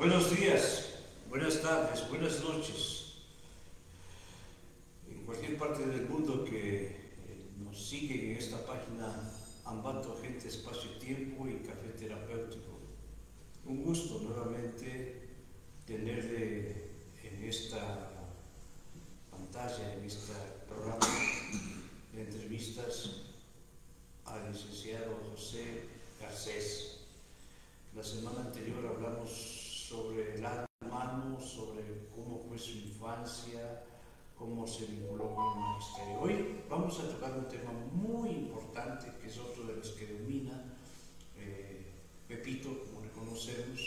Buenos días, buenas tardes, buenas noches. En cualquier parte del mundo que nos sigue en esta página Ambato Gente, Espacio y Tiempo y Café Terapéutico. Un gusto nuevamente tenerle en esta pantalla, en este programa de entrevistas al licenciado José Garcés. La semana anterior hablamos sobre el lado humano, sobre cómo fue su infancia, cómo se vinculó con el magisterio. Hoy vamos a tocar un tema muy importante, que es otro de los que domina Pepito, como le conocemos,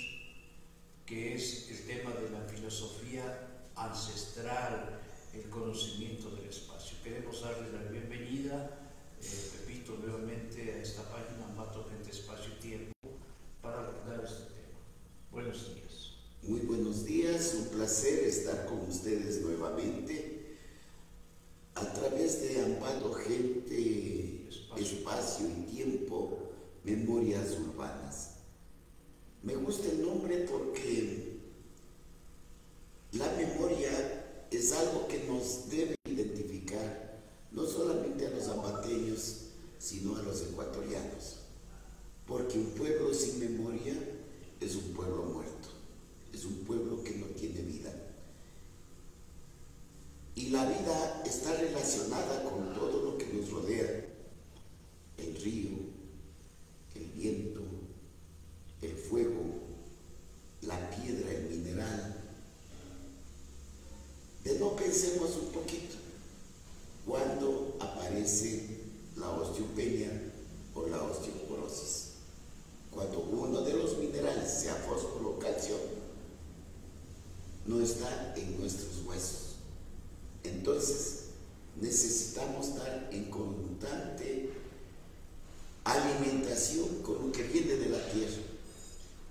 que es el tema de la filosofía ancestral, el conocimiento del espacio. Queremos darle la bienvenida, Pepito, nuevamente a esta página Ambato Gente, Espacio y Tiempo, para abordar este tema. Buenos días. Muy buenos días, un placer estar con ustedes nuevamente a través de Ambato Gente, Espacio y Tiempo, Memorias Urbanas. Me gusta el nombre porque la memoria es algo que nos debe identificar no solamente a los ambateños, sino a los ecuatorianos, porque un pueblo sin memoria es un pueblo muerto, es un pueblo que no tiene vida. Y la vida está relacionada con todo lo que nos rodea: el río, el viento, el fuego, la piedra, el mineral. De no pensemos un poquito cuando aparece la osteopenia o la osteoporosis. Cuando uno de los minerales, sea fósforo o calcio, no está en nuestros huesos. Entonces, necesitamos estar en constante alimentación con lo que viene de la tierra.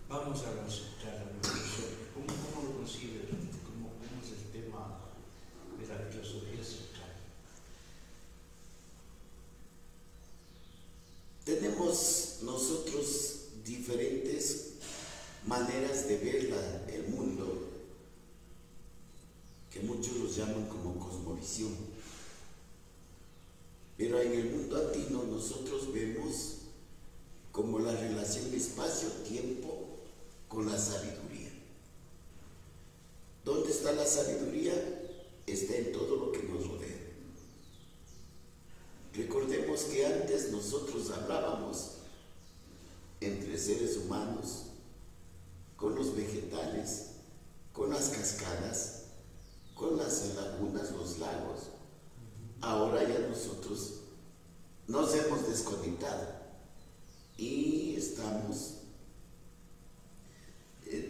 Vamos a concentrar la reflexión. ¿Cómo lo concibe? ¿Cómo es el tema de la filosofía central? Tenemos nosotros diferentes maneras de ver el mundo, que muchos los llaman como cosmovisión. Pero en el mundo andino nosotros vemos como la relación espacio-tiempo con la sabiduría. ¿Dónde está la sabiduría? Está en todo lo que nos rodea. Recordemos que antes nosotros hablábamos entre seres humanos, con los vegetales, con las cascadas, con las lagunas, los lagos. Ahora ya nosotros nos hemos desconectado y estamos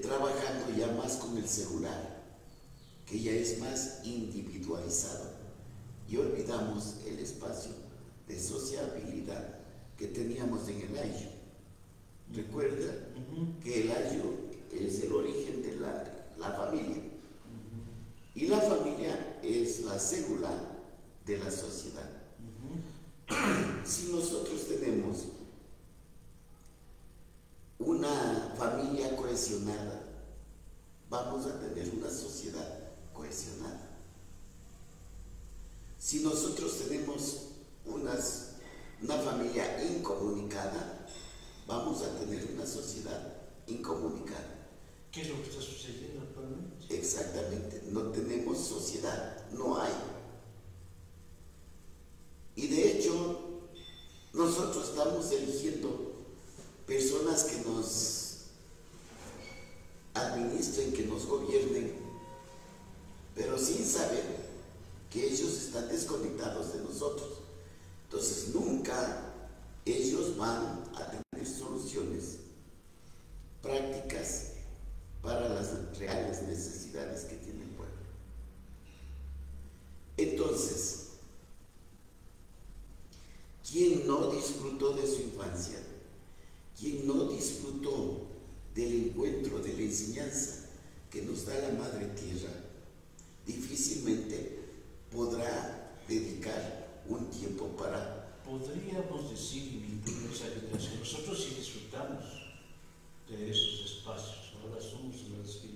trabajando ya más con el celular, que ya es más individualizado, y olvidamos el espacio de sociabilidad que teníamos en el ayo. Recuerda que el ayo es el origen de la familia, y la familia es la célula de la sociedad. Si nosotros tenemos una familia cohesionada, vamos a tener una sociedad cohesionada. Si nosotros tenemos una familia incomunicada, vamos a tener una sociedad incomunicada. ¿Qué es lo que está sucediendo actualmente? Exactamente, no tenemos sociedad, no hay. Y de hecho, nosotros estamos eligiendo personas que nos administren, que nos gobiernen, pero sin saber que ellos están desconectados de nosotros. Entonces nunca ellos van a tener soluciones prácticas para las reales necesidades que tiene el pueblo. Entonces, ¿quién no disfrutó de su infancia? ¿Quién no disfrutó del encuentro, de la enseñanza que nos da la Madre Tierra? Difícilmente podrá dedicar un tiempo para... Podríamos decir, y vincular esa generación, nosotros sí disfrutamos de esos espacios, ahora somos los que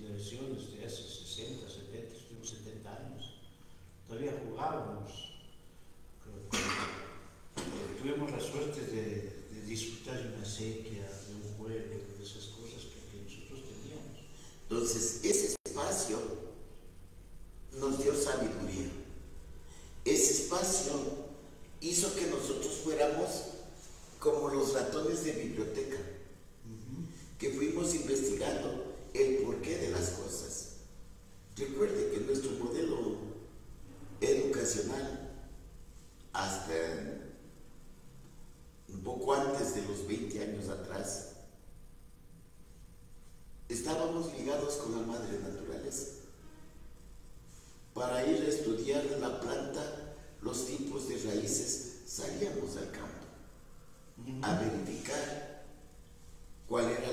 Entonces, ese espacio nos dio sabiduría. Ese espacio hizo que nosotros fuéramos como los ratones de biblioteca, que fuimos investigando el porqué de las cosas. Recuerde que nuestro modelo educacional, hasta un poco antes de los 20 años atrás, estábamos ligados con la madre naturaleza para ir a estudiar la planta, los tipos de raíces. Salíamos al campo a verificar cuál era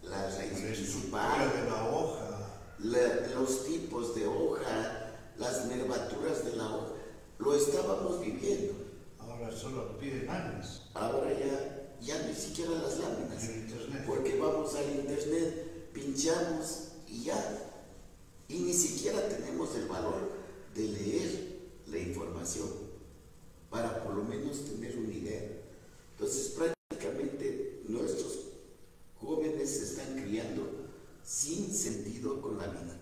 la raíz principal, de la hoja, los tipos de hoja, las nervaturas de la hoja. Lo estábamos viviendo. Ahora solo piden láminas. Ahora ya ni siquiera las láminas, En internet. porque vamos al internet, pinchamos y ya. Y ni siquiera tenemos el valor de leer la información para por lo menos tener una idea. Entonces prácticamente nuestros jóvenes se están criando sin sentido con la vida.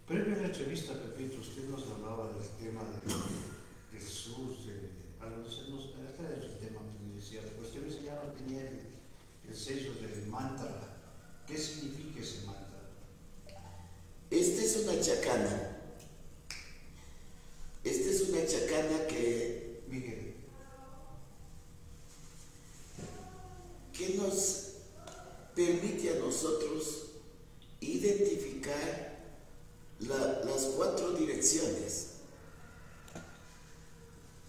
Previo a la entrevista, Pepito, usted nos hablaba del tema del sur, este es el tema que me decía, usted me enseñaba que tenía el sello del mantra. ¿Qué significa ese mantra? Esta es una chacana. Esta es una chacana que Miguel, nos permite a nosotros identificar las 4 direcciones.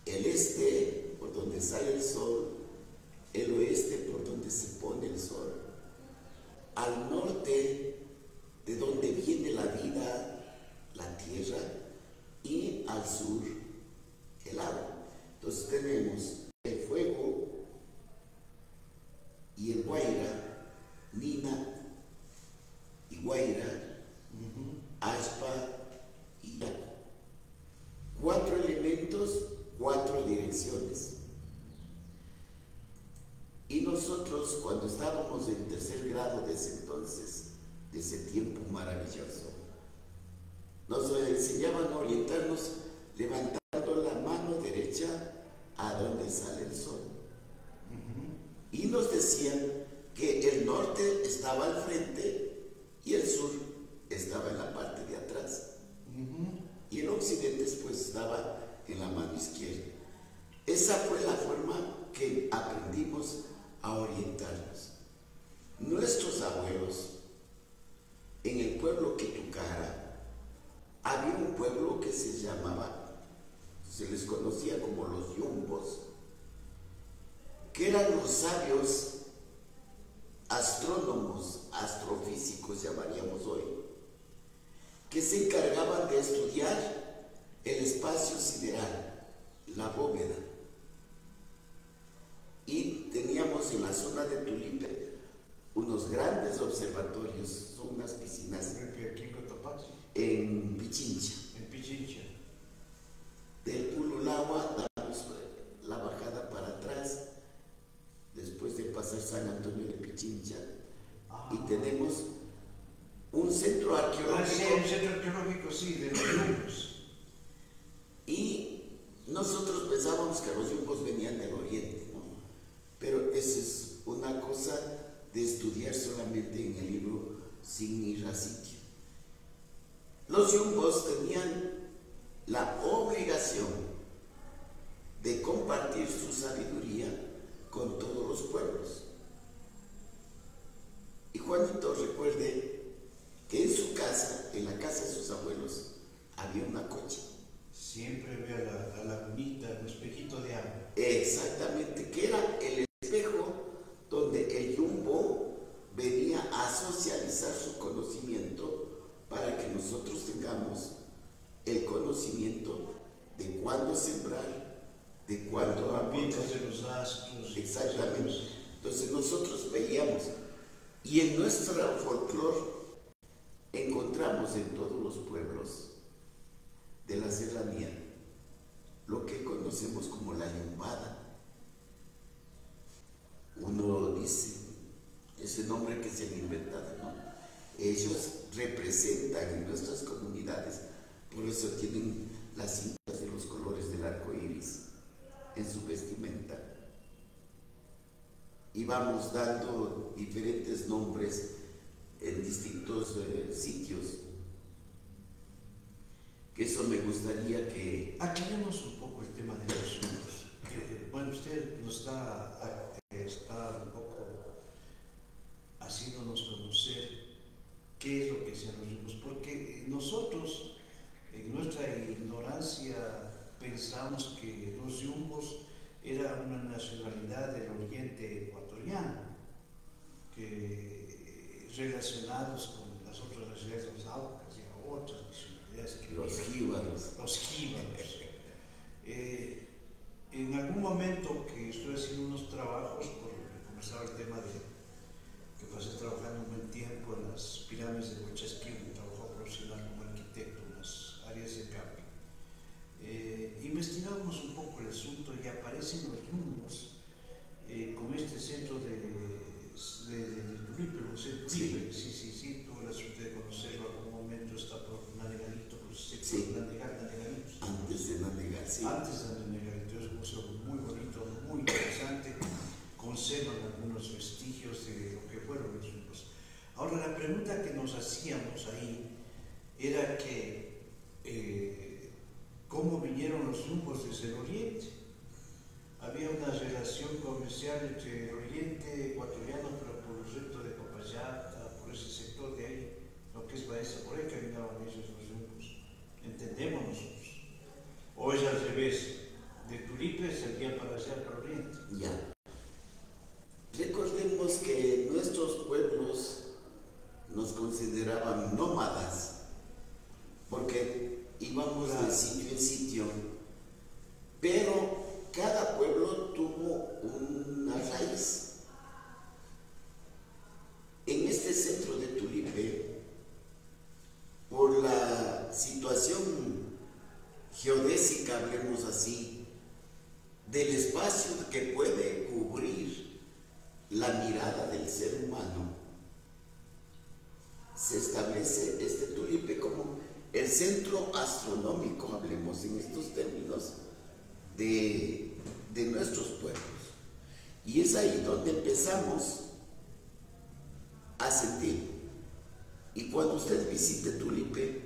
El este, por donde sale el sol; el oeste, por donde se pone el sol; al norte, de donde viene la vida, la tierra; y al sur, el agua. Entonces tenemos el fuego y el Guaira, Nina y Guaira, Ashpa y Yaco. 4 elementos, 4 direcciones. Y nosotros, cuando estábamos en tercer grado de ese entonces, de ese tiempo maravilloso, nos enseñaban a orientarnos levantando la mano derecha a donde sale el sol. Y nos decían que el norte estaba al frente y el sur estaba en la parte de atrás. Y el occidente pues estaba en la mano izquierda. Esa fue la forma que aprendimos a orientarnos. Nuestros abuelos, en el pueblo Quitucara, había un pueblo que se llamaba, se les conocía como los Yumbos, que eran los sabios astrónomos, astrofísicos llamaríamos hoy, que se encargaban de estudiar el espacio sideral, la bóveda. Y teníamos en la zona de Tulipe unos grandes observatorios, son unas piscinas en Pichincha. En Pichincha. Del Pululagua damos la bajada para atrás, después de pasar San Antonio de Pichincha, y tenemos un centro arqueológico. Sí, un centro arqueológico, sí, de los yumbos. Y nosotros pensábamos que los yumbos venían del oriente, ¿no? Pero esa es una cosa de estudiar solamente en el libro sin ir a sitio. Los yumbos tenían la obligación de compartir su sabiduría con todos los pueblos. Y Juanito recuerde que en su casa, en la casa de sus abuelos, había una cocha. Siempre ve a la lagunita, el espejito de agua. Exactamente, que era el espejo donde el yumbo venía a socializar su conocimiento para que nosotros tengamos el conocimiento de cuándo sembrar, de cuándo aplicar de los astros. Exactamente. Entonces nosotros veíamos, y en nuestro folclore encontramos en todos los pueblos de la serranía lo que conocemos como la yumbada. Uno dice, ese nombre que se han inventado, ¿no? ellos representan en nuestras comunidades, por eso tienen las cintas de los colores del arco iris en su vestimenta. Y vamos dando diferentes nombres en distintos sitios. Que eso me gustaría que... Aclaremos un poco el tema de los zumbos. Bueno, usted nos está un poco haciéndonos conocer qué es lo que sean los zumbos, porque nosotros, en nuestra ignorancia, pensamos que los yumbos era una nacionalidad del oriente ecuatoriano, que relacionados con las otras nacionalidades, los aucas y otras nacionalidades. Que los jíbaros. Los jíbaros. En algún momento que estoy haciendo unos trabajos, porque comenzaba el tema de que pasé trabajando un buen tiempo en las pirámides de Huachasquil, un trabajo profesional como arquitecto en las áreas de camping. Investigábamos un poco el asunto y aparecen los yumbos con este centro de Tulipe, sí, tuve la suerte de conocerlo en algún momento, está por Nanegarito, Sí. Nagaritos. Antes de Nanegar, sí. Antes de Nanegarito, es un museo muy bonito, muy interesante, conservan algunos vestigios de lo que fueron los yumbos. Ahora, la pregunta que nos hacíamos ahí era que ¿cómo vinieron los yumbos desde el oriente? Había una relación comercial entre el oriente ecuatoriano, pero por el resto de Popayata, por ese sector de ahí, lo que es Baeza, por ahí caminaban ellos los yumbos. Entendemos nosotros. O es al revés, de Tulipe salía para allá, para el oriente. Ya. Recordemos que nuestros pueblos nos consideraban nómadas, porque íbamos de sitio en sitio, pero cada pueblo tuvo una raíz. En este centro de Tulipe, por la situación geodésica, hablemos así, del espacio que puede cubrir la mirada del ser humano, se establece este Tulipe como el centro astronómico, hablemos en estos términos, de nuestros pueblos. Y es ahí donde empezamos a sentir. Y cuando usted visite Tulipe,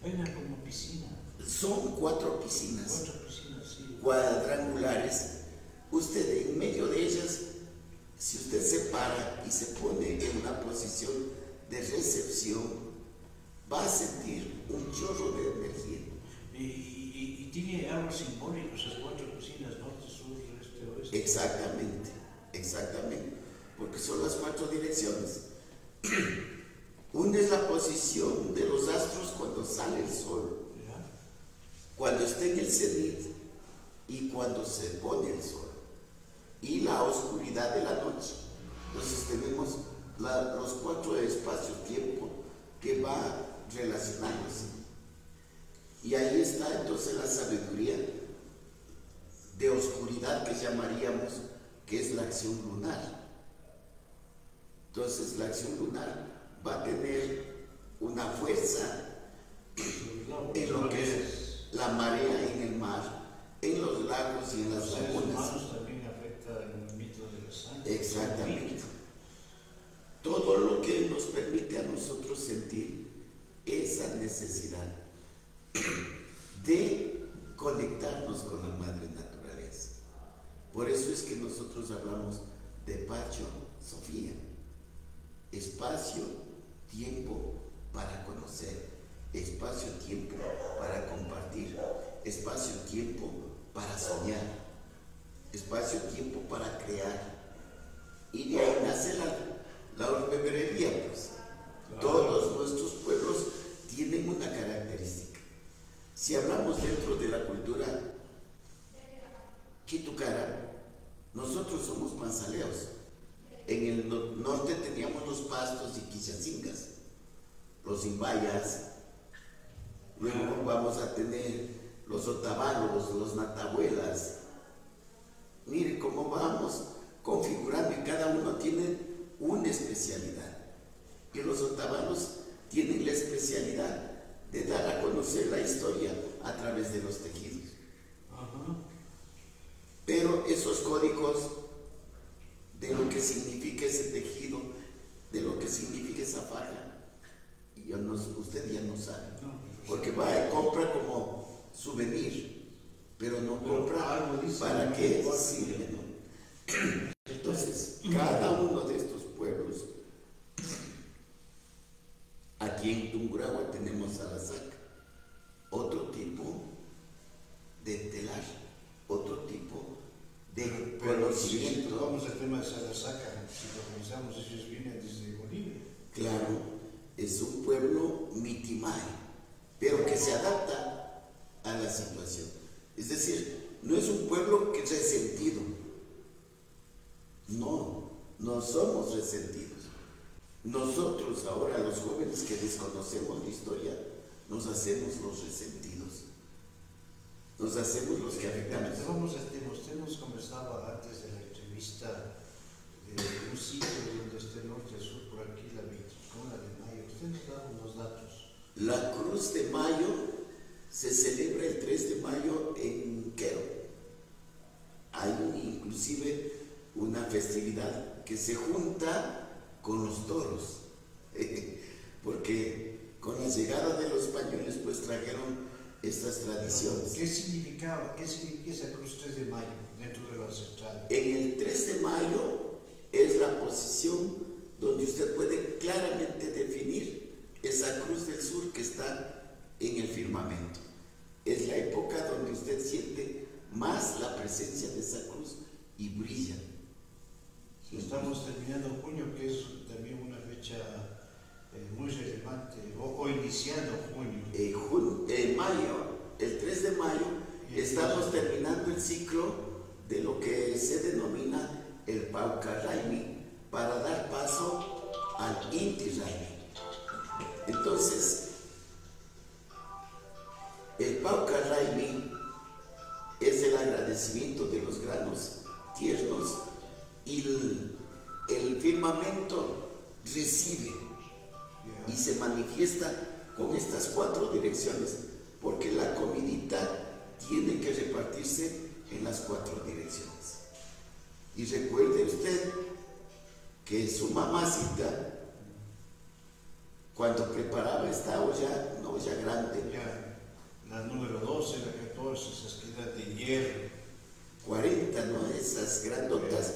hay una como piscina. Son 4 piscinas. 4 piscinas, sí. Cuadrangulares. Usted en medio de ellas, si usted se para y se pone en una posición de recepción, va a sentir un chorro de energía. Y tiene algo simbólico esas 4 piscinas, norte, sur, este, oeste. Exactamente, porque son las 4 direcciones. Una es la posición de los astros cuando sale el sol, cuando está en el cenit y cuando se pone el sol, y la oscuridad de la noche. Entonces tenemos los 4 espacios-tiempo que va relacionándose. Y ahí está entonces la sabiduría de oscuridad que llamaríamos, que es la acción lunar. Entonces la acción lunar va a tener una fuerza en lo que es la marea en el mar, en los lagos y en las lagunas. Los también afecta el mito de la sangre. Exactamente. Todo lo que nos permite a nosotros sentir esa necesidad de conectarnos con la madre naturaleza. Por eso es que nosotros hablamos de Pacho Sofía. Espacio, tiempo para conocer, espacio, tiempo para compartir, espacio, tiempo para soñar, espacio, tiempo para crear. Y de ahí nace la orfebrería, pues. Todos nuestros pueblos tienen una característica. Si hablamos dentro de la cultura Quitucara, nosotros somos manzaleos. En el norte teníamos los pastos y quichacingas, los imbayas. Luego vamos a tener los otavalos, los natabuelas. Mire cómo vamos configurando, y cada uno tiene una especialidad. Y los otavanos tienen la especialidad de dar a conocer la historia a través de los tejidos. Pero esos códigos de lo que significa ese tejido, de lo que significa esa faja, usted ya no sabe, porque va y compra como souvenir, pero no compra para qué sirve, ¿no? Entonces, cada uno de estos pueblos, aquí en Tungurahua tenemos a la saca, otro tipo de telar, otro tipo de conocimiento. Si vamos al tema de Salasaca, si lo pensamos, ellos vienen desde Bolivia. Claro, es un pueblo mitimay, pero que se adapta a la situación. Es decir, no es un pueblo que es resentido. No somos resentidos. Nosotros ahora, los jóvenes que desconocemos la historia, nos hacemos los resentidos. Nos hacemos los que afectamos. Vamos al tema. Usted nos conversaba antes de la entrevista de un sitio donde está el norte y sur, por aquí, la 21 de mayo. Usted nos daba unos datos. La Cruz de Mayo se celebra el 3 de mayo en Quero. Hay inclusive una festividad que se junta con los toros, porque con la llegada de los españoles pues trajeron estas tradiciones. ¿Qué significa esa Cruz 3 de mayo dentro de lo ancestral? En el 3 de mayo es la posición donde usted puede claramente definir esa Cruz del Sur que está en el firmamento. Es la época donde usted siente más la presencia de esa cruz y brilla. Estamos terminando junio, que es también una fecha muy relevante, o iniciando junio. En mayo, el 3 de mayo, estamos terminando el ciclo de lo que se denomina el Pauca Raimi para dar paso al Inti Raimi. Entonces, el Pauca Raimi es el agradecimiento de los granos tiernos y el firmamento recibe y se manifiesta con estas 4 direcciones, porque la comidita tiene que repartirse en las 4 direcciones. Y recuerde usted que su mamacita, cuando preparaba esta olla, una olla grande, la número 12, la 14, esas quedan de hierro, 40, ¿no? Esas grandotas,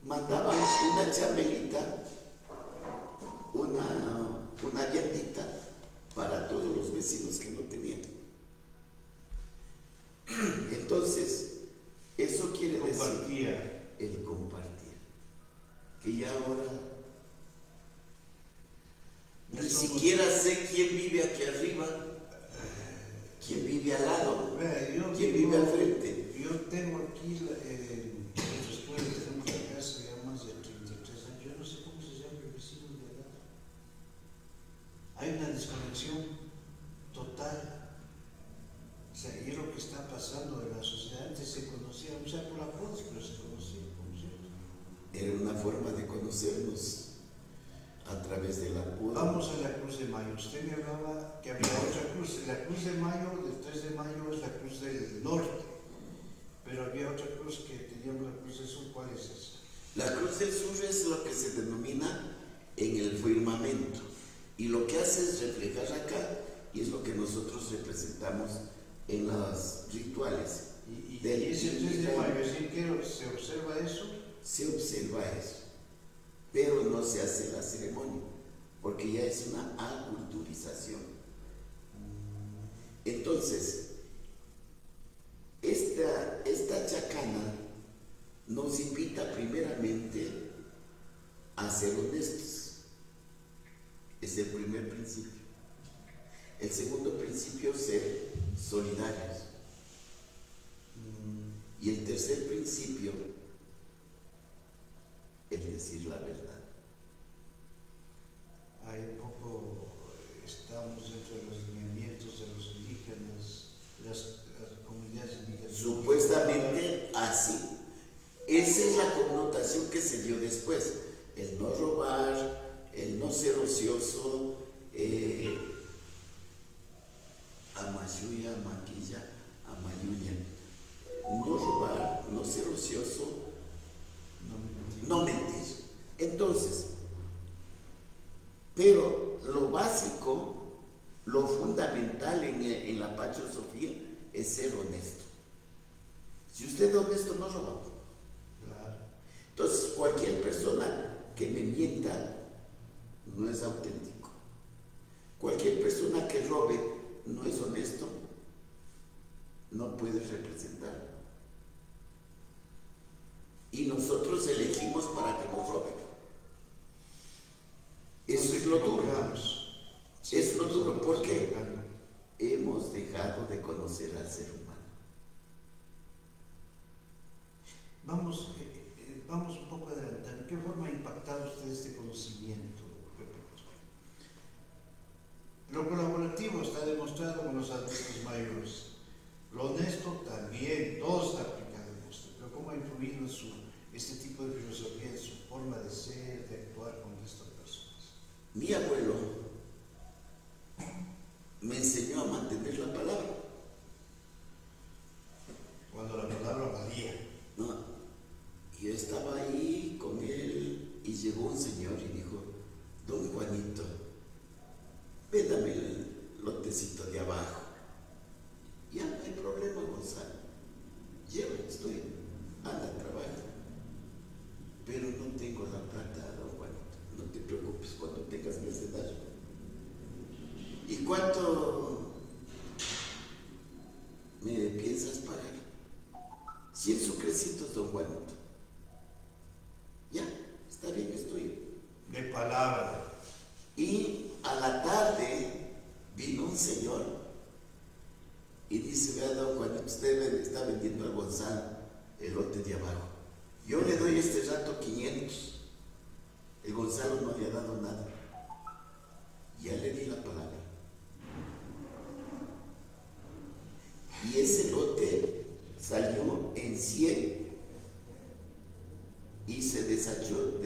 mandaban una chamelita, una viandita para todos los vecinos que no tenían. Entonces, eso quiere decir el compartir, que ya ahora ni siquiera sé quién vive aquí arriba, quién vive al lado, quién vive al frente. Yo tengo aquí, después tenemos la casa ya más de 33 años, yo no sé cómo se llama el vecino de al lado. Hay una desconexión total. O sea, y es lo que está pasando en la sociedad. Antes se conocía, o sea, por apodos, pero se conocía, como siempre. Era una forma de conocernos a través del apodo. Vamos a la Cruz de Mayo. Usted me hablaba que había otra cruz. La Cruz de Mayo, del 3 de mayo, es la Cruz del Norte. Pero había otra cruz que teníamos, la Cruz del Sur. ¿Cuál es esa? La Cruz del Sur es lo que se denomina en el firmamento. Y lo que hace es reflejar acá, y es lo que nosotros representamos en los rituales. ¿Y ese 3 de mayo, es decir, se observa eso? Se observa eso, pero no se hace la ceremonia, porque ya es una aculturización. Entonces, esta chacana nos invita primeramente a ser honestos. Es el primer principio. El segundo principio, ser solidarios. Y el tercer principio, es decir la verdad. Hay un poco, estamos dentro de los lineamientos de los indígenas, las comunidades indígenas. Supuestamente así. Esa es la connotación que se dio después. El no robar, el no ser básico, lo fundamental en la pachosofía es ser honesto. Si usted es honesto, no roba. Claro. Entonces, cualquier persona que me mienta no es auténtico. Cualquier persona que robe no es honesto, no puede representar. Y nosotros elegimos para que nos roben. Eso es lo duro. Es lo duro porque hemos dejado de conocer al ser humano. Vamos un poco adelantando. ¿De qué forma ha impactado usted este conocimiento? Lo colaborativo está demostrado con los adultos mayores. Lo honesto también, todo está aplicado en esto. Pero ¿cómo ha influido en este tipo de filosofía en su forma de ser, de actuar con estas personas? Mi abuelo me enseñó a mantener la palabra. Cuando la palabra valía. No, yo estaba ahí con él y llegó un señor y dijo: don Juanito, véndame el lotecito de abajo. Ya no hay problema, Gonzalo. Lleva, estoy, anda, trabaja. Pero no tengo la plata, don Juanito. No te preocupes, cuando tengas necesidad. ¿Y cuánto me piensas pagar? 100 sucrecitos, don Juanito. Ya, está bien, estoy. De palabra. Y a la tarde vino un señor y dice: vea, don Juanito, usted está vendiendo al Gonzalo el lote de abajo. Yo le doy este rato 500. El Gonzalo no había dado nada. Ya le di la palabra. Y ese lote salió en 100 y se desechó,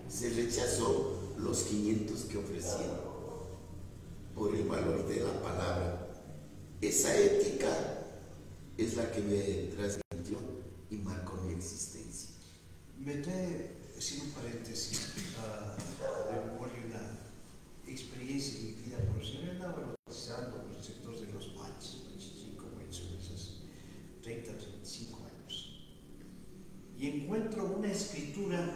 se rechazó los 500 que ofrecían por el valor de la palabra. Esa ética es la que me transmitió y marcó mi existencia. Me trae, sin un paréntesis, de memoria una experiencia de mi vida profesional. Andaba bautizando en el sector de los Guanches, 25 años, esos 30, 35 años. Y encuentro una escritura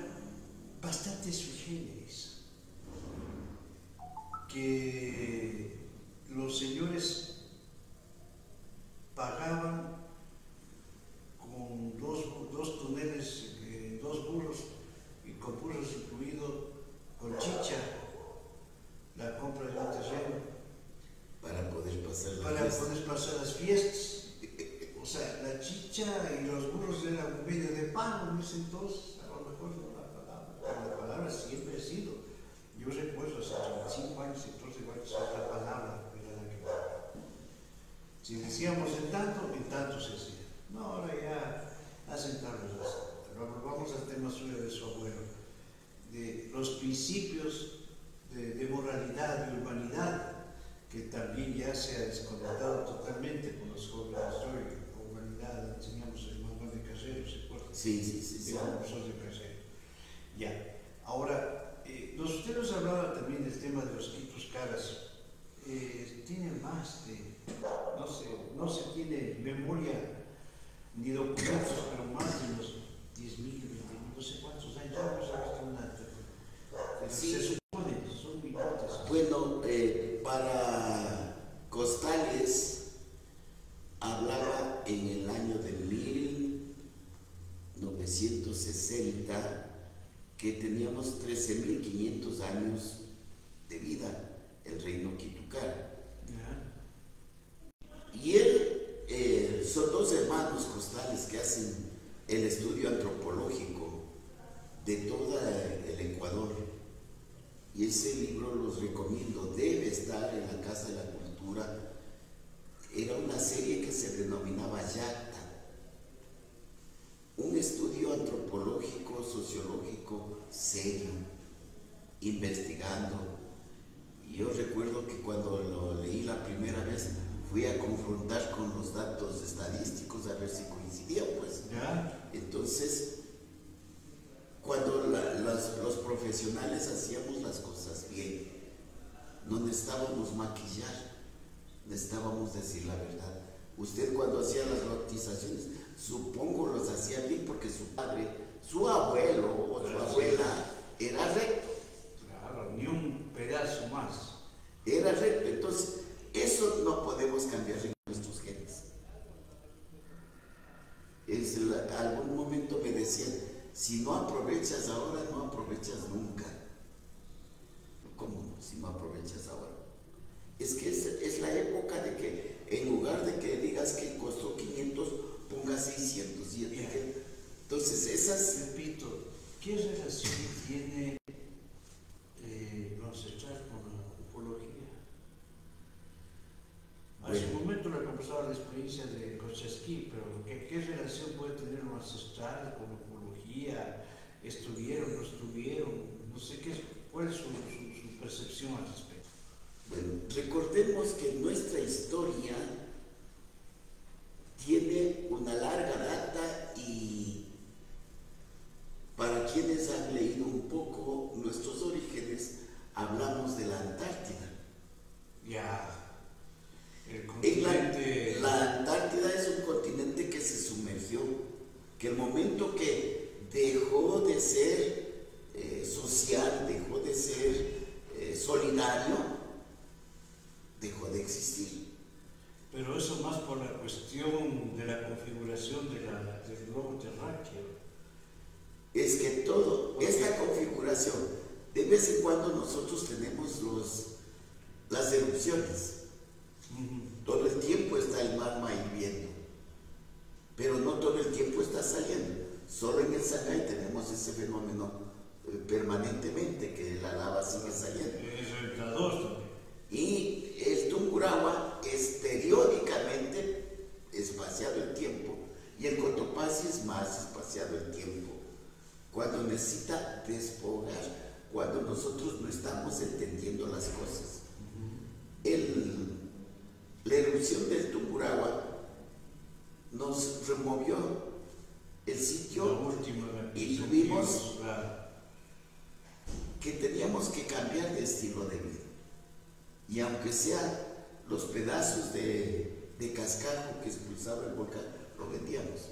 bastante sui generis, que los señores pagaban con dos toneles, 2 burros, y con burros incluido, con chicha, la compra de un terreno para poder pasar las fiestas. O sea, la chicha y los burros eran medio de pan en ese entonces. A lo mejor no la palabra siempre ha sido. Yo recuerdo hace 35 años, entonces la palabra era la que. Si decíamos en tanto se hacía. No, ahora ya hacen tarde. Vamos al tema suyo de su abuelo, de los principios de moralidad y humanidad, que también ya se ha desconectado totalmente con los jóvenes hoy. Humanidad, enseñamos el manual de Casero, ¿se acuerdan? Sí. El profesor de Casero. Ya. Ahora, usted nos hablaba también del tema de los quitos caras. Tiene más de, no se tiene memoria ni documentos, pero más de los 10.000, no sé cuántos años. Sí. Se supone, son bigotes. Bueno, para Costales hablaba en el año de 1960 que teníamos 13.500 años de vida, el reino Quitucar. Y él, son 2 hermanos Costales que hacen el estudio antropológico de todo el Ecuador. Y ese libro los recomiendo, debe estar en la Casa de la Cultura. Era una serie que se denominaba Yacta, un estudio antropológico, sociológico serio, investigando. Y yo recuerdo que cuando lo leí la primera vez fui a confrontar con los datos estadísticos a ver si coincidían, pues. ¿Ya? Entonces, cuando los profesionales hacíamos las cosas bien, necesitábamos maquillar, necesitábamos decir la verdad. Usted cuando hacía las bautizaciones, supongo los hacía bien porque su padre, su abuelo o su abuela era recto. Claro, ni un pedazo más. Era recto, entonces eso no podemos cambiar en nuestros genes. Algún momento me decían, si no aprovechas ahora, no aprovechas nunca. ¿Cómo no? Si no aprovechas ahora. Es que es la época de que en lugar de que digas que costó 500, ponga 600. Entonces esas... Repito, ¿qué relación tiene ancestral con la ufología? Hace un momento le conversaba la experiencia de Kochesky, pero ¿qué relación puede tener lo ancestral con la ufología? ¿Estuvieron, no estuvieron? No sé cuál es su percepción al respecto. Bueno, recordemos que nuestra historia tiene una larga data y para quienes han leído un poco nuestros orígenes, hablamos de la Antártida. Ya. El continente... La Antártida es un continente que se sumergió, que el momento que dejó de ser social, dejó de ser solidario, dejó de existir. Pero eso más por la cuestión de la configuración del globo terráqueo. Es que esta configuración, de vez en cuando nosotros tenemos las erupciones. Todo el tiempo está el magma hirviendo, pero no todo el tiempo está saliendo. Solo en el Shanghái tenemos ese fenómeno permanentemente, que la lava sigue saliendo. Es el K2 también. Y el Tungurahua es periódicamente espaciado el tiempo, y el Cotopaxi es más espaciado el tiempo, cuando necesita desfogar, cuando nosotros no estamos entendiendo las cosas. La erupción del Tungurahua nos removió el sitio y tuvimos que teníamos que cambiar de estilo de vida. Y aunque sean los pedazos de cascajo que expulsaba el volcán, lo vendíamos.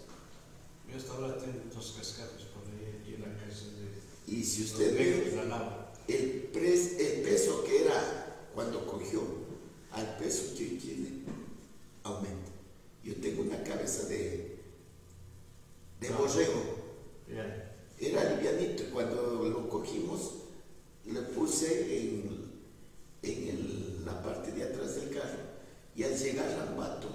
Yo hasta ahora tengo 2 cascajos por ahí en la casa de... Y si usted ve el peso que era cuando cogió, al peso que hoy tiene, aumenta. Yo tengo una cabeza de borrego. Era livianito, y cuando lo cogimos, le puse en la parte de atrás del carro, y al llegar a Ambato,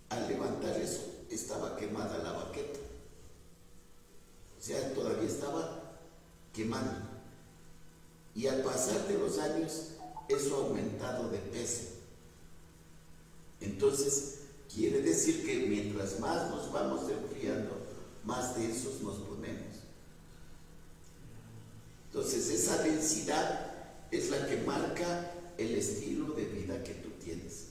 al levantar eso, estaba quemada la baqueta. O sea, todavía estaba quemando. Y al pasar de los años, eso ha aumentado de peso. Entonces, quiere decir que mientras más nos vamos enfriando, más densos nos ponemos. Entonces, esa densidad es la que marca el estilo de vida que tú tienes.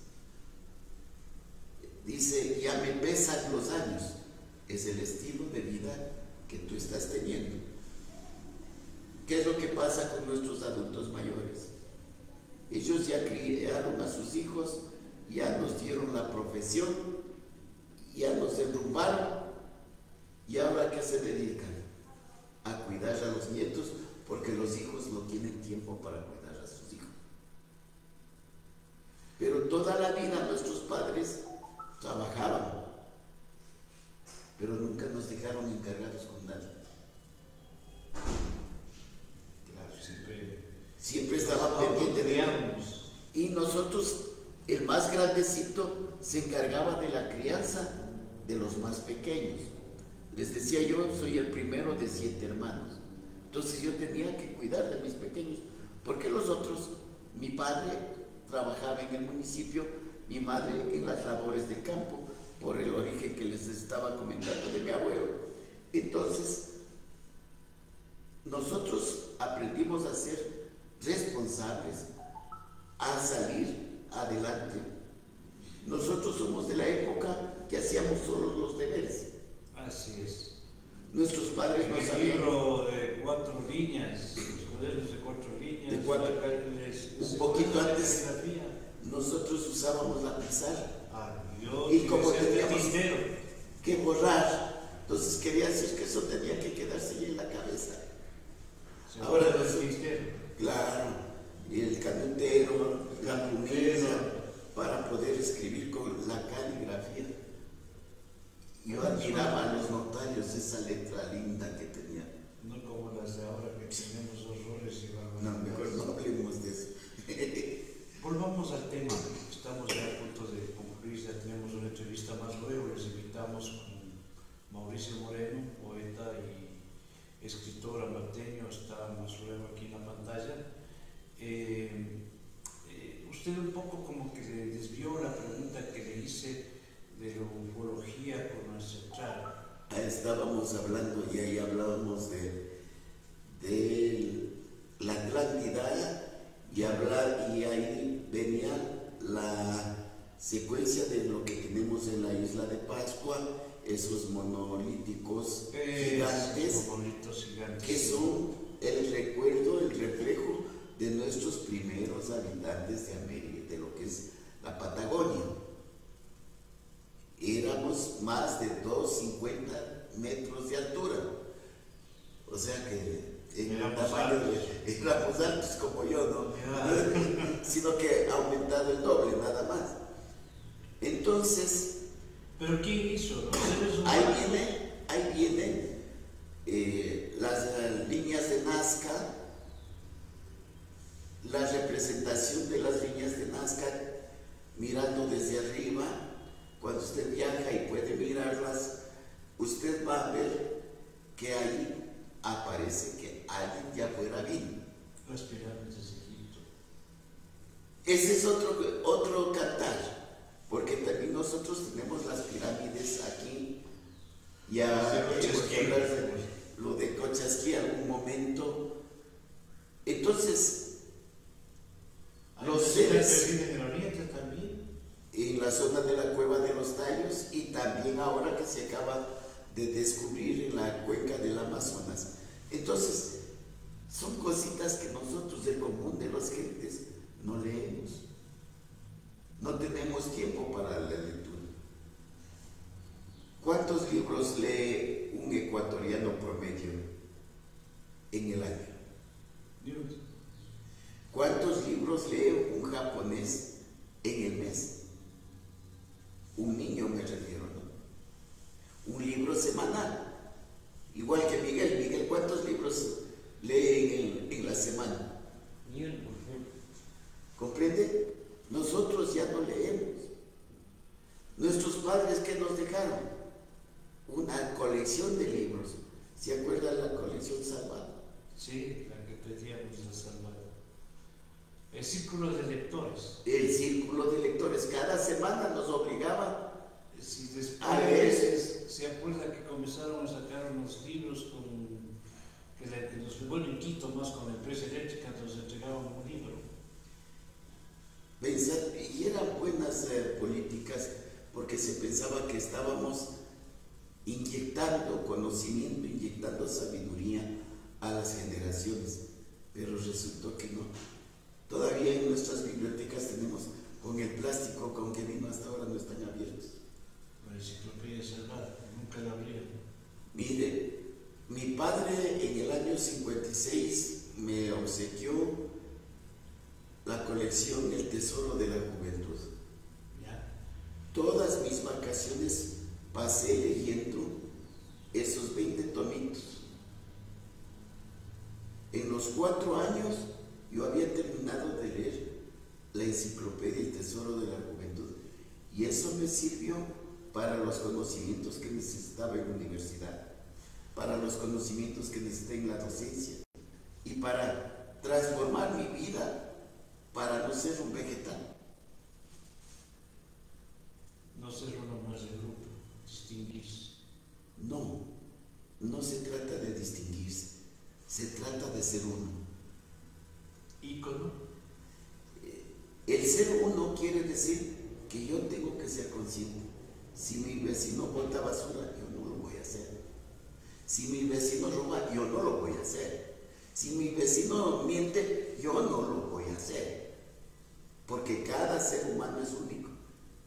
Dice, ya me pesan los años. Es el estilo de vida que tú estás teniendo. ¿Qué es lo que pasa con nuestros adultos mayores? Ellos ya criaron a sus hijos, ya nos dieron la profesión, ya nos enrumbaron, y ahora ¿a qué se dedican? A cuidar a los nietos, porque los hijos no tienen tiempo para cuidar a sus hijos. Pero toda la vida nuestros padres trabajaban, pero nunca nos dejaron encargados con nada. Siempre estaba pendiente de ellos. Y nosotros, el más grandecito, se encargaba de la crianza de los más pequeños. Les decía, yo soy el primero de 7 hermanos. Entonces yo tenía que cuidar de mis pequeños, porque los otros, mi padre trabajaba en el municipio, mi madre en las labores de campo, por el origen que les estaba comentando de mi abuelo. Entonces, nosotros aprendimos a ser responsables, a salir adelante. Nosotros somos de la época que hacíamos solo los deberes. Así es. Nuestros padres no sabían. El libro de 4 líneas, cuadernos de 4 líneas. De 4. Un poquito antes, nosotros usábamos la pizarra. Y como teníamos que borrar, entonces quería decir que eso tenía que quedarse ahí en la cabeza. Ahora claro, y el canutero, la plumilla, para poder escribir con la caligrafía. Yo admiraba a los notarios esa letra linda que tenían. No como las de ahora que tenemos horrores y barbaridades. No, mejor no hablemos de eso. Volvamos al tema. Estamos ya a punto de concluir, ya tenemos una entrevista más luego. Les invitamos con Mauricio Moreno, poeta y escritor ambateño, está más luego aquí en la pantalla. Usted un poco como que le desvió la pregunta que le hice de la ufología con la central. Estábamos hablando y ahí hablábamos de la Atlántida y ahí venía la secuencia de lo que tenemos en la isla de Pascua, esos monolíticos gigantes, que son el recuerdo, el reflejo de nuestros primeros habitantes de América, de lo que es la Patagonia. Éramos más de 250 metros de altura, o sea que en el tamaño éramos altos como yo, ¿no? Sino que ha aumentado el doble, nada más. Entonces, ¿pero quién hizo? Ahí vienen las líneas de Nazca, la representación de las líneas de Nazca mirando desde arriba. Cuando usted viaja y puede mirarlas, usted va a ver que ahí aparece que alguien ya fuera vino. Las pirámides de Egipto. Ese es otro cantar, porque también nosotros tenemos las pirámides aquí. Ya hablar de lo de Cochasquí algún momento. Entonces, los seres en el oriente también, en la zona de la Cueva de los Tallos, y también ahora que se acaba de descubrir en la cuenca del Amazonas. Entonces, son cositas que nosotros, el común de las gentes, no leemos. No tenemos tiempo para la lectura. ¿Cuántos libros lee un ecuatoriano promedio en el año? ¿Cuántos libros lee un japonés en el mes? Un niño me refiero, ¿no? Un libro semanal. Igual que Miguel. Miguel, ¿cuántos libros lee en la semana? Ni uno, por ejemplo. ¿Comprende? Nosotros ya no leemos. Nuestros padres, ¿qué nos dejaron? Una colección de libros. ¿Se acuerdan de la colección Salvador? Sí, la que pedíamos la Salvador. El círculo de lectores. El círculo de lectores. Cada semana nos obligaba si a leer. ¿Se acuerda que comenzaron a sacar unos libros que nos pegó en Quito más con la empresa eléctrica, nos entregaban un libro? Y eran buenas políticas, porque se pensaba que estábamos inyectando conocimiento, inyectando sabiduría a las generaciones, pero resultó que no. Todavía en nuestras bibliotecas tenemos con el plástico con que vino hasta ahora, no están abiertos. La enciclopedia cerrada, nunca la abrieron. Mire, mi padre en el año 56 me obsequió la colección El Tesoro de la Juventud. ¿Ya? Todas mis vacaciones pasé leyendo esos 20 tomitos. En los 4 años yo había terminado de leer la enciclopedia El Tesoro de la Juventud, y eso me sirvió para los conocimientos que necesitaba en la universidad, para los conocimientos que necesité en la docencia, y para transformar mi vida, para no ser un vegetal. No ser uno más de grupo, distinguirse. No, no se trata de distinguirse, se trata de ser uno. ¿Ícono? El ser uno quiere decir que yo tengo que ser consciente. Si mi vecino bota basura, yo no lo voy a hacer. Si mi vecino roba, yo no lo voy a hacer. Si mi vecino miente, yo no lo voy a hacer, porque cada ser humano es único,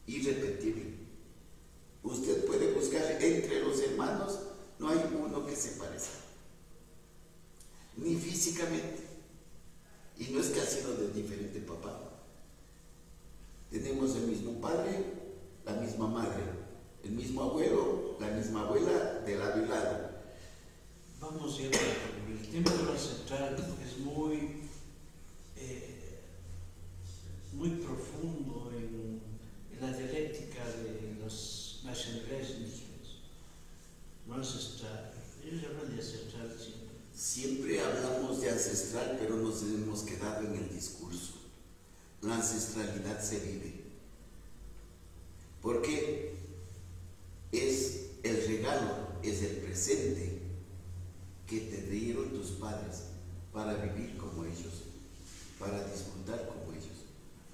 irrepetible. Usted puede buscar entre los hermanos, no hay uno que se parezca, ni físicamente. Y no es que ha sido de diferente papá. Tenemos el mismo padre, la misma madre, el mismo abuelo, la misma abuela, de lado y lado. Vamos ya, el tema de la central es muy profundo en la dialéctica de las nacionalidades indígenas, no ancestral. Ellos hablan de ancestral siempre. Siempre hablamos de ancestral, pero nos hemos quedado en el discurso. La ancestralidad se vive, porque es el regalo, es el presente que te dieron tus padres para vivir como ellos, para disfrutar como ellos,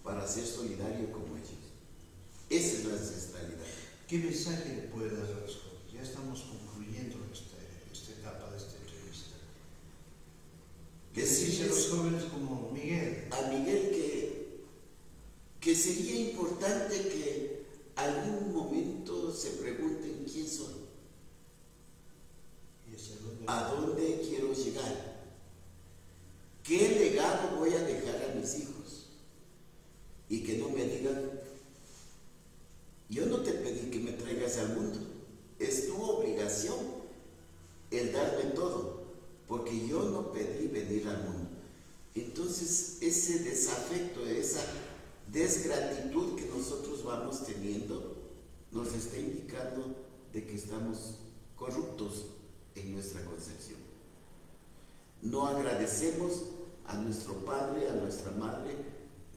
para ser solidario como ellos. Esa es la ancestralidad. ¿Qué mensaje le puede dar a los jóvenes? Ya estamos concluyendo esta etapa de esta entrevista. ¿Qué decirle a los jóvenes como Miguel? A Miguel que sería importante que algún momento se pregunten quién soy, a dónde quiero llegar, qué legado voy a dejar a mis hijos, y que no me digan: yo no te pedí que me traigas al mundo, es tu obligación el darme todo, porque yo no pedí venir al mundo. Entonces ese desafecto, esa desgratitud que nosotros vamos teniendo, nos está indicando de que estamos corruptos en nuestra concepción. No agradecemos a nuestro padre, a nuestra madre,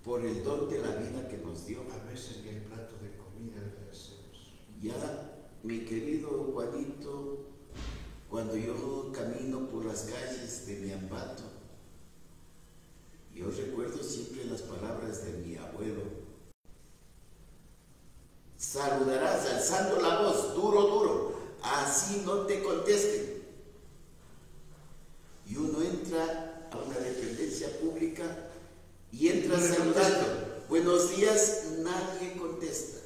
por el don de la vida que nos dio. A veces ni el plato de comida agradecemos. Ya, mi querido Juanito, cuando yo camino por las calles de mi Ambato, yo recuerdo siempre las palabras de mi abuelo: saludarás alzando la voz, duro, duro, así no te contesten. Y uno entra a una dependencia pública y entra saludando: buenos días, nadie contesta.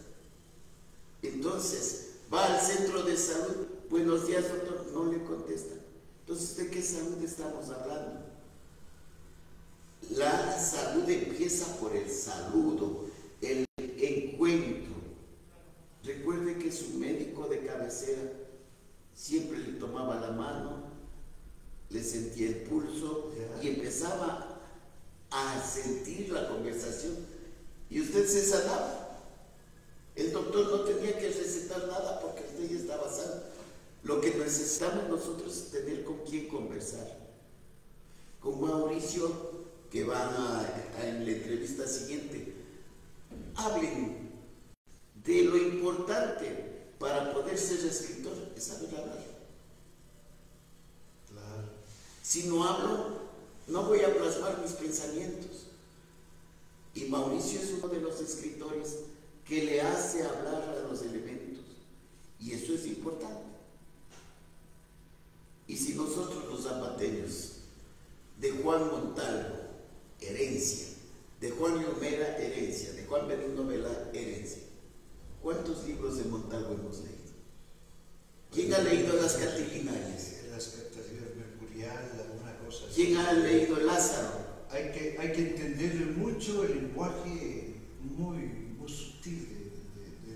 Entonces va al centro de salud: buenos días, doctor, no le contesta. Entonces, ¿de qué salud estamos hablando? La salud empieza por el saludo, el encuentro. Recuerde que su médico de cabecera siempre le tomaba la mano, le sentía el pulso y empezaba a sentir la conversación, y usted se sanaba. El doctor no tenía que recetar nada porque usted ya estaba sano. Lo que necesitamos nosotros es tener con quién conversar. Con Mauricio, que van en la entrevista siguiente, hablen de lo importante para poder ser escritor, es saber hablar. Claro. Si no hablo, no voy a plasmar mis pensamientos. Y Mauricio es uno de los escritores que le hace hablar a los elementos, y eso es importante. Y si nosotros los zapateños, de Juan Montalvo, herencia, de Juan Llomera, herencia, de Juan Benigno Vela, herencia, ¿cuántos libros de Montalvo hemos leído? ¿Quién ha leído las Catilinarias? Las Catilinarias Mercurial, alguna cosa así. ¿Quién ha leído Lázaro? Hay que entenderle mucho el lenguaje muy sutil de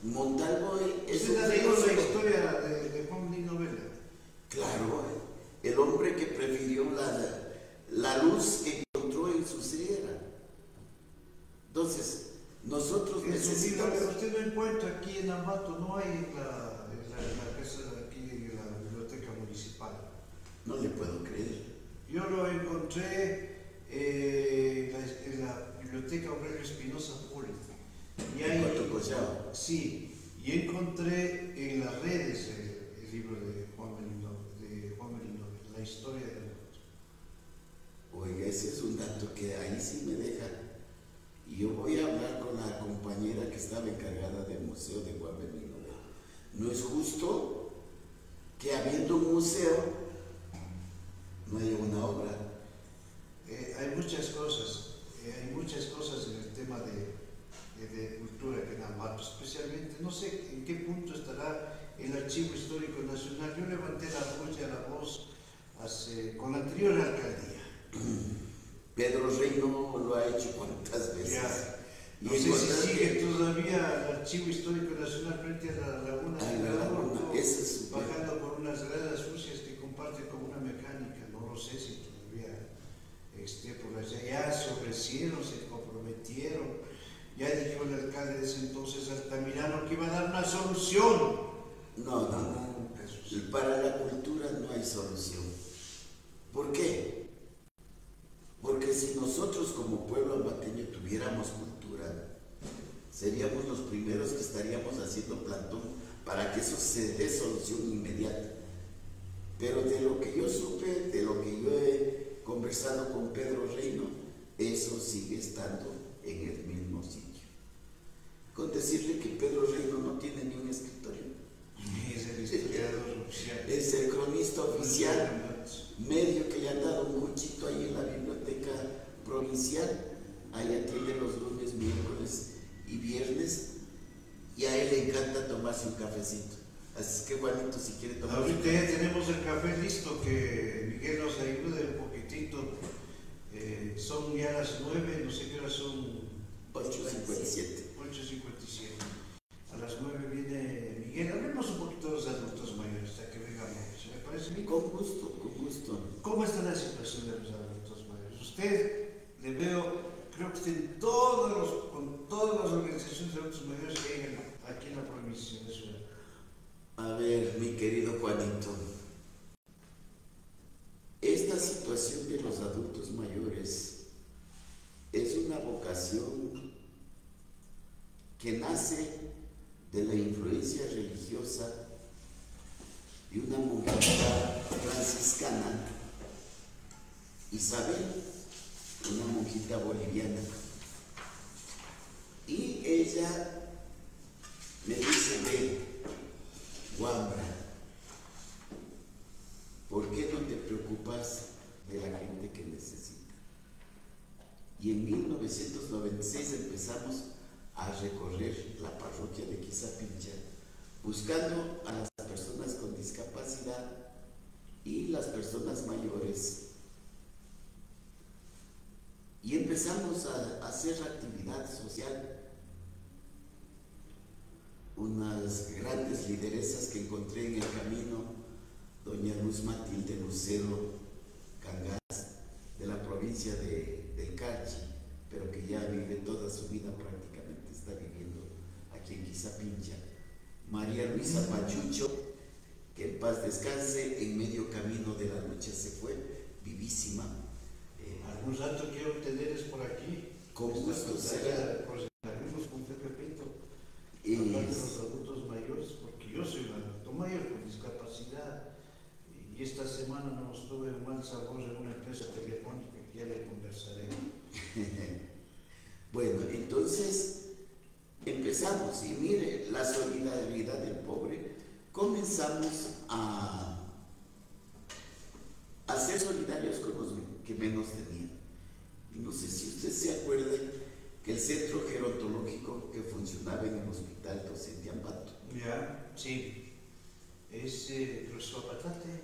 Montalvo. Montalvo es un la historia de Juan Benigno Vela. Claro, el hombre que prefirió la luz que encontró en su ceguera. Entonces, nosotros necesitamos... Pero usted no encuentra aquí en Ambato, no hay en la casa aquí en la biblioteca municipal. No le puedo creer. Yo lo encontré en la biblioteca Aurelio Espinosa Poli. Sí, y encontré en las redes el libro de Juan Benigno, la historia de Ambato. Oiga, ese es un dato que ahí sí me deja. Y yo voy a hablar con la compañera que estaba encargada del museo de Juan Benigno. No es justo que habiendo un museo no haya una obra cosas en el tema de cultura que en Ambato, especialmente, no sé en qué punto estará el Archivo Histórico Nacional. Yo levanté la voz con la anterior alcaldía. Pedro Reino lo ha hecho cuántas veces. Ya. Y no sé si sigue todavía el Archivo Histórico Nacional frente a la laguna, bajando por unas gradas sucias que comparte con una mecánica. No lo sé si todavía esté por allá. Ya se ofrecieron, se comprometieron. Ya dijo el alcalde de ese entonces, Altamirano, que iba a dar una solución. No. Para la cultura no hay solución. ¿Por qué? Porque si nosotros como pueblo ambateño tuviéramos cultura, seríamos los primeros que estaríamos haciendo plantón para que eso se dé solución inmediata. Pero de lo que yo supe, de lo que yo he conversado con Pedro Reino, eso sigue estando en el mismo sitio. Con decirle que Pedro Reino no tiene ni un escritorio. Es el historiador oficial. Es el cronista oficial, medio que le han dado un cuchito ahí en la biblioteca provincial. Ahí atiende los lunes, miércoles y viernes. Y a él le encanta tomarse un cafecito. Así es que Juanito, si quiere tomar. Ahorita ya tenemos el café listo, que Miguel nos ayude un poquitito. Son ya las 9, no sé qué hora son. 8:57. 8:57. A las 9 viene Miguel. Hablemos un poquito de los adultos mayores, hasta que vengamos. ¿Se me parece bien? Con gusto, con gusto. ¿Cómo está la situación de los adultos mayores? Usted le veo, creo que con todas las organizaciones de adultos mayores que hay aquí en la provincia de Ciudad. A ver, mi querido Juanito, esta situación de los adultos mayores es una vocación que nace de la influencia religiosa de una monjita franciscana, Isabel, una monjita boliviana. Y ella me dice: ve, Wambra, ¿por qué no te preocupas de la gente que necesita? Y en 1996 empezamos a recorrer la parroquia de Quizapincha, buscando a las personas con discapacidad y las personas mayores. Y empezamos a hacer actividad social. Unas grandes lideresas que encontré en el camino, doña Luz Matilde Lucero Cangas, de la provincia del Carchi, pero que ya vive toda su vida prácticamente, está viviendo aquí en Quizapincha. María Luisa Pachucho, que en paz descanse, en medio camino de la lucha se fue, vivísima. Algún rato quiero tenerles por aquí. Con gusto será. Hablaremos con Pepe Pinto, hablar de los adultos mayores, porque yo soy un adulto mayor con discapacidad y esta semana nos tuve un mal sabor en una empresa telefónica que ya le conversaré. Bueno, entonces empezamos, y mire, la solidaridad del pobre, comenzamos a ser solidarios con los que menos tenían. Y no sé si usted se acuerda que el centro gerontológico que funcionaba en el hospital docente Ambato. Ya, sí. Ese profesor Patate.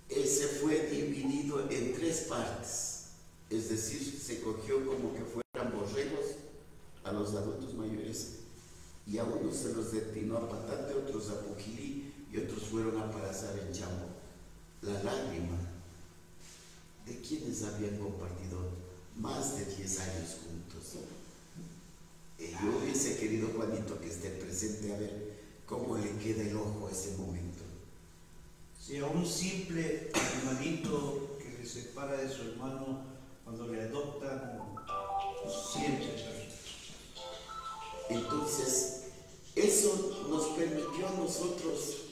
Ese fue dividido en 3 partes. Es decir, se cogió como que fueran borregos a los adultos mayores, y a unos se los destinó a Patate, otros a Puquiri y otros fueron a Parazar en Chambo. La lágrima de quienes habían compartido más de 10 años juntos. Yo hubiese querido, Juanito, que esté presente a ver cómo le queda el ojo a ese momento. Si a un simple animalito que le separa de su hermano cuando le adoptan, siempre. Entonces, eso nos permitió a nosotros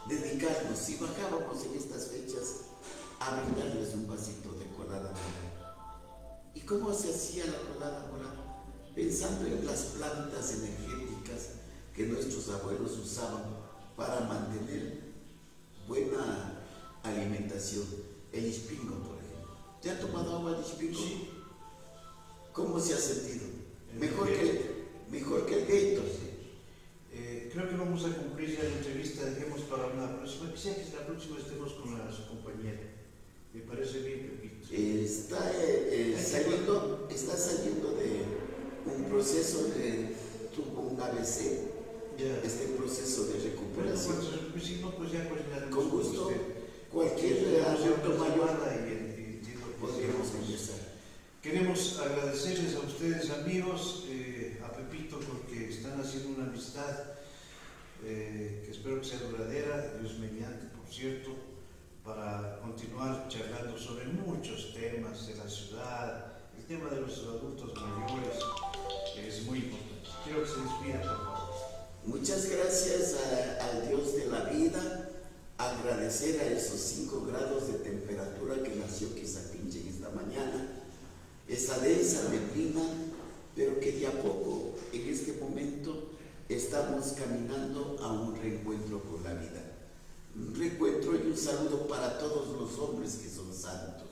dedicarnos, y bajábamos en estas fechas a brindarles un vasito de colada moral. ¿Y cómo se hacía la colada moral? Pensando en las plantas energéticas que nuestros abuelos usaban para mantener buena alimentación. El ispingo, por ejemplo. ¿Te ha tomado agua de ispingo? Sí. ¿Cómo se ha sentido? Mejor que el Gator. Creo que vamos a cumplir ya la entrevista, dejemos para una próxima, quisiera que la próxima estemos con su compañera. Me parece bien, Pepito. Está saliendo de un proceso tuvo un ABC, este proceso de recuperación. Bueno, pues, si no, pues ya coordinaremos con gusto, cualquier asunto mayor podríamos conversar. Queremos agradecerles a ustedes, amigos, a Pepito, porque están haciendo una amistad que espero que sea duradera, Dios mediante, por cierto, para continuar charlando sobre muchos temas de la ciudad. El tema de los adultos mayores es muy importante. Quiero que se despida, por favor. Muchas gracias al Dios de la vida, agradecer a esos 5 grados de temperatura que nació Quizapinche en esta mañana, esa densa neblina, pero que de a poco, en este momento, estamos caminando a un reencuentro con la vida. Un reencuentro y un saludo para todos los hombres que son santos.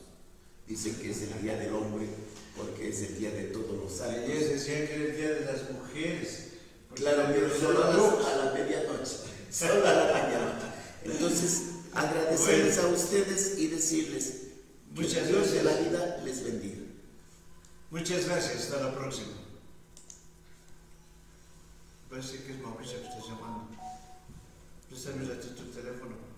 Dicen que es el Día del Hombre porque es el Día de todos los santos. Ayer decían que era el Día de las Mujeres. Claro, pero solo a la medianoche. Solo a la medianoche. Entonces, agradecerles a ustedes y decirles que muchas Dios gracias. de la vida les bendiga. Muchas gracias, hasta la próxima. Parece que es Mauricio que está llamando. Préstame un ratito el teléfono.